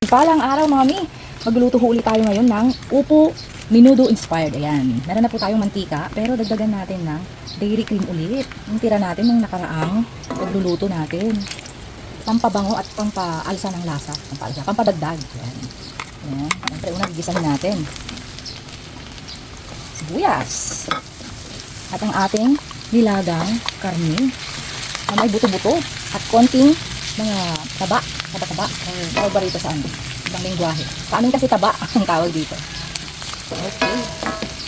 Palang araw mga mi, magluluto ho ulit tayo ngayon ng upo menudo inspired. Ayan, meron na po tayong mantika pero dagdagan natin ng dairy cream ulit. Yung tira natin ng nakaraang pagluluto natin. Pampabango at pampaalsa ng lasa. Pampadagdag. Ayan. Ayan. Siyempre una gigisahin natin. Sibuyas. At ang ating nilagang karne na may buto-buto at konting mga taba. Taba-taba. Tawag ba rito sa ano? Ibang lingwahe. Sa amin kasi taba ang tawag dito. Okay.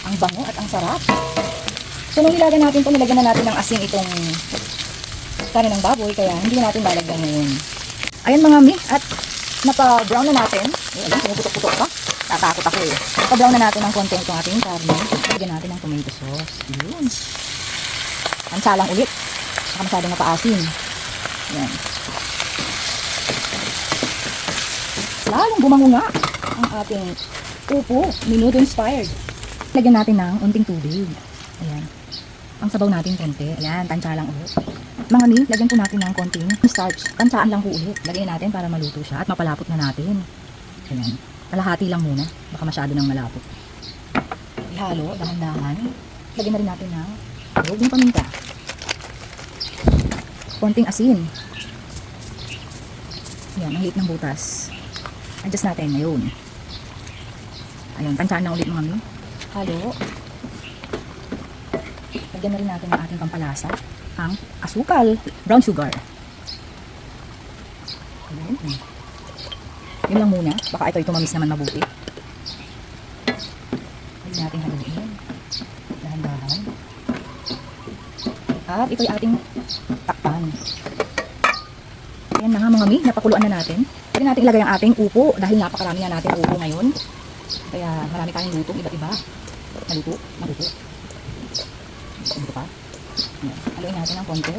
Ang bango at ang sarap. So, nung nilagan natin ito, nilagyan na natin ng asin itong karne ng baboy. Kaya hindi na natin lalagyan ngayon. Ayan mga mi. At napa-brown na natin. Ayan, pumuputok-putok pa. Tatakot ako eh. Napa-brown na natin ng konti itong ating karne. Lagyan natin ng tomato sauce. Yun. Pansalang ulit. Saka masyadong napaasin. Ayan. Lalong bumango nga ang ating upo menudo inspired. Lagyan natin ng unting tubig. Ayan. Ang sabaw natin konti. Ayan, tansya lang ulit. Mga mi, lagyan po natin ng konting starch. Tansyaan lang po ulit. Lagyan natin para maluto siya at mapalapot na natin. Ayan. Kalahati lang muna. Baka masyado nang malapot. Ihalo, dahan-dahan. Lagyan na rin natin ng huwag ng paminta. Konting asin. Ayan, ang liit ng butas. Adjust natin ngayon. Ayun, tansyahan na ulit mga mi. Halo. Lagyan na rin natin ang ating pampalasa. Ang asukal, brown sugar. Ayun. Yun lang muna. Baka ito tumamis naman mabuti. Lagyan natin haluin. Dahan-dahan. At ito'y ating takpan. Ayan na nga mga mi, napakuluan na natin. Pwede natin ilagay ang ating upo dahil napakarami na natin upo ngayon. Kaya marami tayong lutong iba't iba. Naluto, maluto. Ito pa. Ayan. Haluin natin ng konti.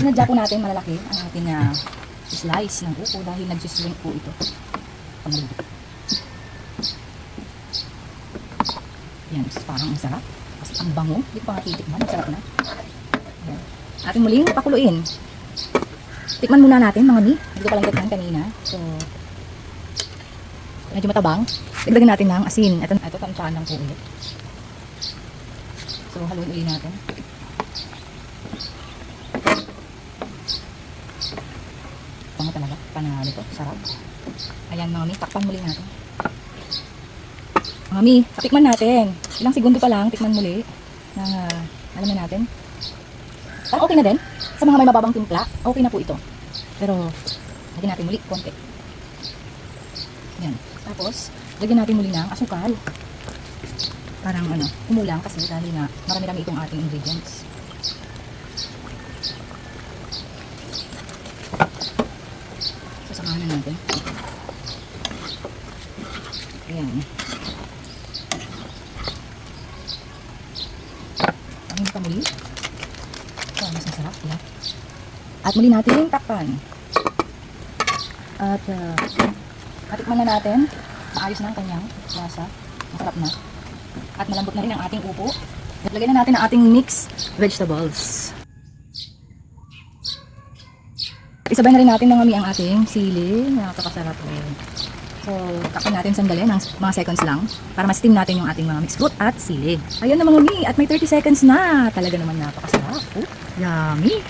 Sinadya po natin malalaki ang ating slice ng upo dahil nagsuswing po ito. Pamaluto. Ayan, parang ang sarap. Kasi ang bango. Hindi ko pa natitikman. Ang sarap na. Ayan. Ating muling pakuluin. Tikman muna natin mga mi. Hindi ko palang tikman kanina. So, medyo matabang. Ilagyan natin ng asin. Ito tansyahan lang po ulit. So, haluin ulit natin. Bango talaga. Panalo to. Sarap. Ayan mga mi. Takpan muli natin. Mga mi, tikman natin. Ilang segundo pa lang. Tikman muli. Alam na natin. Okay na din. Sa mga may mababang timpla, okay na po ito. Pero, lagyan natin muli, konti. Yan. Tapos, lagyan natin muli ng asukal. Parang kumulang kasi dahil nga marami-rami itong ating ingredients. Sasamahan na natin. Ayan. Pangin pa muli. Mas masarap, diba? At muli natin takpan. At matikman na natin. Maayos na ang kanyang lasa. Masarap na. At malambot na rin ang ating upo. At lagyan na natin ang ating mixed vegetables. Isabay na rin natin mga mi ang ating sili. Nakakasarap po. So, takpan natin sandali ng mga seconds lang para ma-steam natin yung ating mga mixed fruit at sili. Ayun na mga mi, at may 30 seconds na. Talaga naman napakasarap. Oh, yummy!